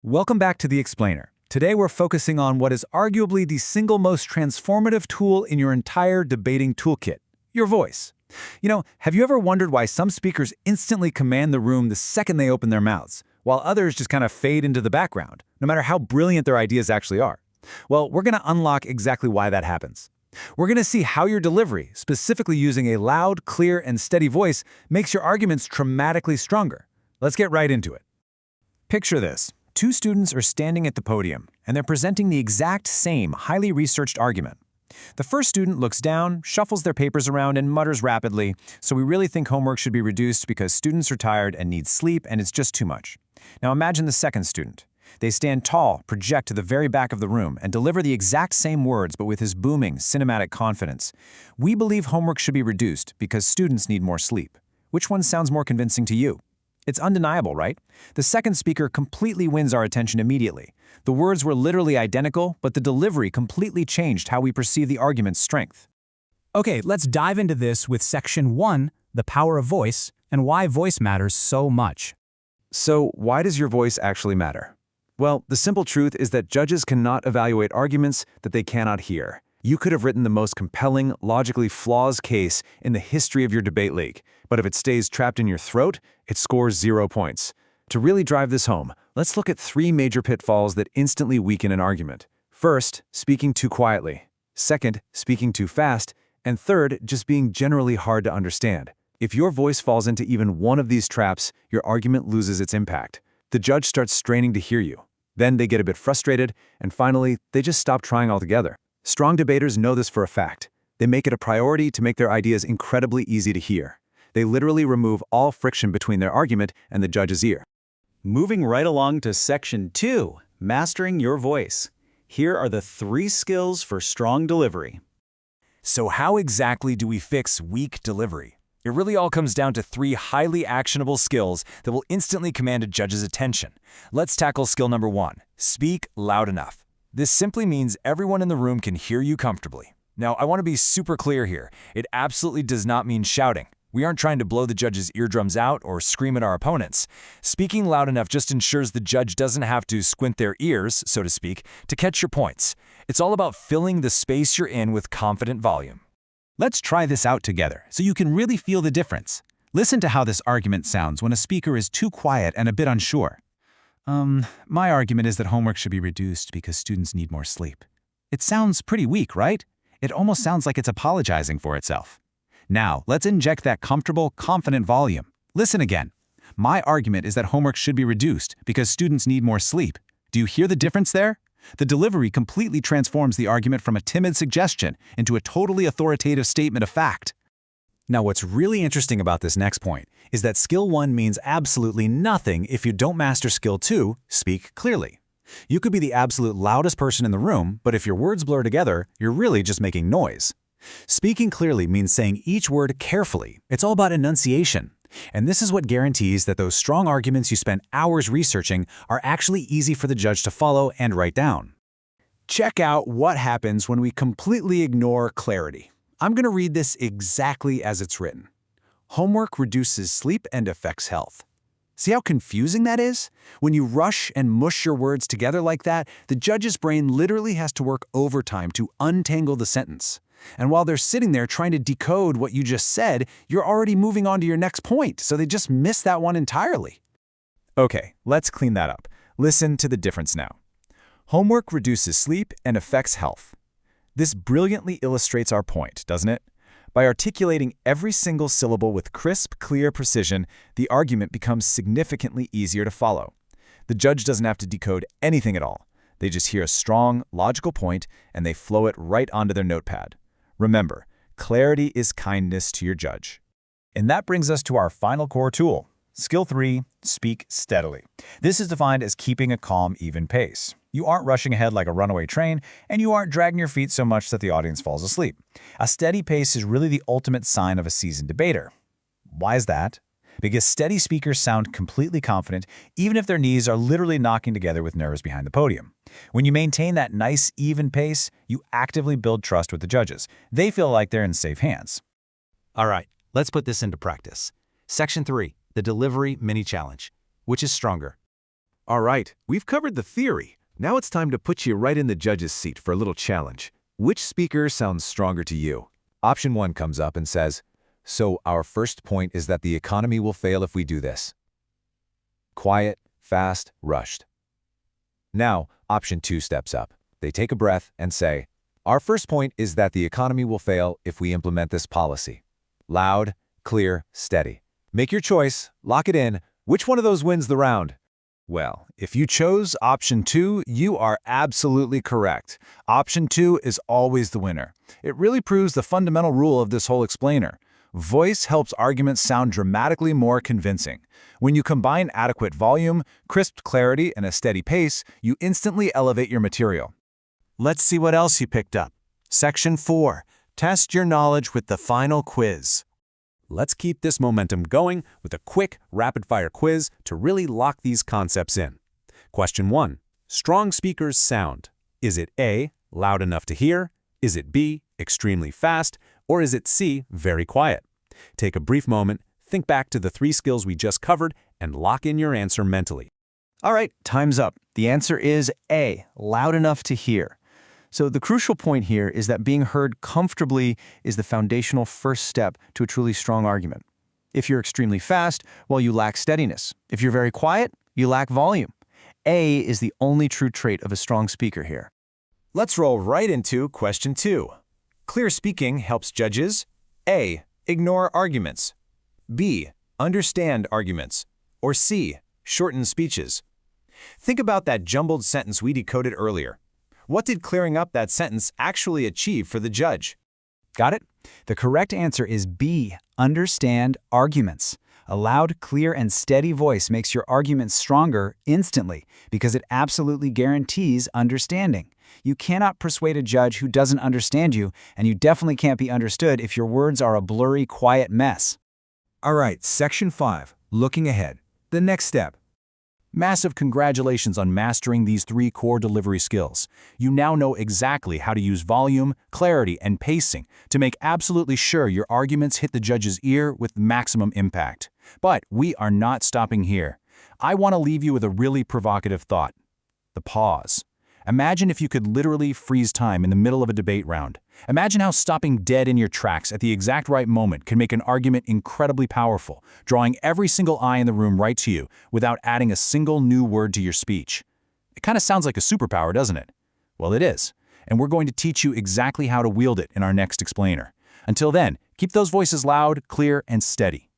Welcome back to The Explainer. Today we're focusing on what is arguably the single most transformative tool in your entire debating toolkit, your voice. Have you ever wondered why some speakers instantly command the room the second they open their mouths, while others just kind of fade into the background, no matter how brilliant their ideas actually are? Well, we're going to unlock exactly why that happens. We're going to see how your delivery, specifically using a loud, clear, and steady voice, makes your arguments dramatically stronger. Let's get right into it. Picture this. Two students are standing at the podium, and they're presenting the exact same highly researched argument. The first student looks down, shuffles their papers around, and mutters rapidly, "So we really think homework should be reduced because students are tired and need sleep, and it's just too much." Now imagine the second student. They stand tall, project to the very back of the room, and deliver the exact same words but with his booming, cinematic confidence. "We believe homework should be reduced because students need more sleep." Which one sounds more convincing to you? It's undeniable, right? The second speaker completely wins our attention immediately. The words were literally identical, but the delivery completely changed how we perceive the argument's strength. Okay, let's dive into this with Section 1, the power of voice, and why voice matters so much. So, why does your voice actually matter? Well, the simple truth is that judges cannot evaluate arguments that they cannot hear. You could have written the most compelling, logically flawless case in the history of your debate league, but if it stays trapped in your throat, it scores 0 points. To really drive this home, let's look at 3 major pitfalls that instantly weaken an argument. First, speaking too quietly. Second, speaking too fast. And third, just being generally hard to understand. If your voice falls into even one of these traps, your argument loses its impact. The judge starts straining to hear you. Then they get a bit frustrated, and finally, they just stop trying altogether. Strong debaters know this for a fact. They make it a priority to make their ideas incredibly easy to hear. They literally remove all friction between their argument and the judge's ear. Moving right along to Section 2, Mastering Your Voice. Here are the 3 skills for strong delivery. So how exactly do we fix weak delivery? It really all comes down to 3 highly actionable skills that will instantly command a judge's attention. Let's tackle skill number 1, speak loud enough. This simply means everyone in the room can hear you comfortably. Now, I want to be super clear here. It absolutely does not mean shouting. We aren't trying to blow the judge's eardrums out or scream at our opponents. Speaking loud enough just ensures the judge doesn't have to squint their ears, so to speak, to catch your points. It's all about filling the space you're in with confident volume. Let's try this out together so you can really feel the difference. Listen to how this argument sounds when a speaker is too quiet and a bit unsure. My argument is that homework should be reduced because students need more sleep. It sounds pretty weak, right? It almost sounds like it's apologizing for itself. Now, let's inject that comfortable, confident volume. Listen again. My argument is that homework should be reduced because students need more sleep. Do you hear the difference there? The delivery completely transforms the argument from a timid suggestion into a totally authoritative statement of fact. Now, what's really interesting about this next point is that skill 1 means absolutely nothing if you don't master skill 2, speak clearly. You could be the absolute loudest person in the room, but if your words blur together, you're really just making noise. Speaking clearly means saying each word carefully. It's all about enunciation. And this is what guarantees that those strong arguments you spent hours researching are actually easy for the judge to follow and write down. Check out what happens when we completely ignore clarity. I'm going to read this exactly as it's written. Homework reduces sleep and affects health. See how confusing that is? When you rush and mush your words together like that, the judge's brain literally has to work overtime to untangle the sentence. And while they're sitting there trying to decode what you just said, you're already moving on to your next point, so they just miss that one entirely. Okay, let's clean that up. Listen to the difference now. Homework reduces sleep and affects health. This brilliantly illustrates our point, doesn't it? By articulating every single syllable with crisp, clear precision, the argument becomes significantly easier to follow. The judge doesn't have to decode anything at all. They just hear a strong, logical point, and they flow it right onto their notepad. Remember, clarity is kindness to your judge. And that brings us to our final core tool. Skill 3, speak steadily. This is defined as keeping a calm, even pace. You aren't rushing ahead like a runaway train, and you aren't dragging your feet so much that the audience falls asleep. A steady pace is really the ultimate sign of a seasoned debater. Why is that? Because steady speakers sound completely confident, even if their knees are literally knocking together with nerves behind the podium. When you maintain that nice, even pace, you actively build trust with the judges. They feel like they're in safe hands. All right, let's put this into practice. Section 3, the delivery mini challenge. Which is stronger? All right, we've covered the theory. Now it's time to put you right in the judge's seat for a little challenge. Which speaker sounds stronger to you? Option 1 comes up and says, "So our first point is that the economy will fail if we do this." Quiet, fast, rushed. Now, option 2 steps up. They take a breath and say, "Our first point is that the economy will fail if we implement this policy." Loud, clear, steady. Make your choice, lock it in. Which one of those wins the round? Well, if you chose option 2, you are absolutely correct. Option 2 is always the winner. It really proves the fundamental rule of this whole explainer. Voice helps arguments sound dramatically more convincing. When you combine adequate volume, crisp clarity, and a steady pace, you instantly elevate your material. Let's see what else you picked up. Section 4. Test your knowledge with the final quiz. Let's keep this momentum going with a quick, rapid-fire quiz to really lock these concepts in. Question 1. Strong speakers sound. Is it A, loud enough to hear? Is it B, extremely fast? Or is it C, very quiet? Take a brief moment, think back to the 3 skills we just covered, and lock in your answer mentally. All right, time's up. The answer is A, loud enough to hear. So the crucial point here is that being heard comfortably is the foundational first step to a truly strong argument. If you're extremely fast, well, you lack steadiness. If you're very quiet, you lack volume. A is the only true trait of a strong speaker here. Let's roll right into question 2. Clear speaking helps judges A, ignore arguments, B, understand arguments, or C, shorten speeches. Think about that jumbled sentence we decoded earlier. What did clearing up that sentence actually achieve for the judge? Got it? The correct answer is B, understand arguments. A loud, clear, and steady voice makes your arguments stronger instantly because it absolutely guarantees understanding. You cannot persuade a judge who doesn't understand you, and you definitely can't be understood if your words are a blurry, quiet mess. All right, Section 5, looking ahead. The next step. Massive congratulations on mastering these 3 core delivery skills. You now know exactly how to use volume, clarity, and pacing to make absolutely sure your arguments hit the judge's ear with maximum impact. But we are not stopping here. I want to leave you with a really provocative thought. The pause. Imagine if you could literally freeze time in the middle of a debate round. Imagine how stopping dead in your tracks at the exact right moment can make an argument incredibly powerful, drawing every single eye in the room right to you without adding a single new word to your speech. It kind of sounds like a superpower, doesn't it? Well, it is, and we're going to teach you exactly how to wield it in our next explainer. Until then, keep those voices loud, clear, and steady.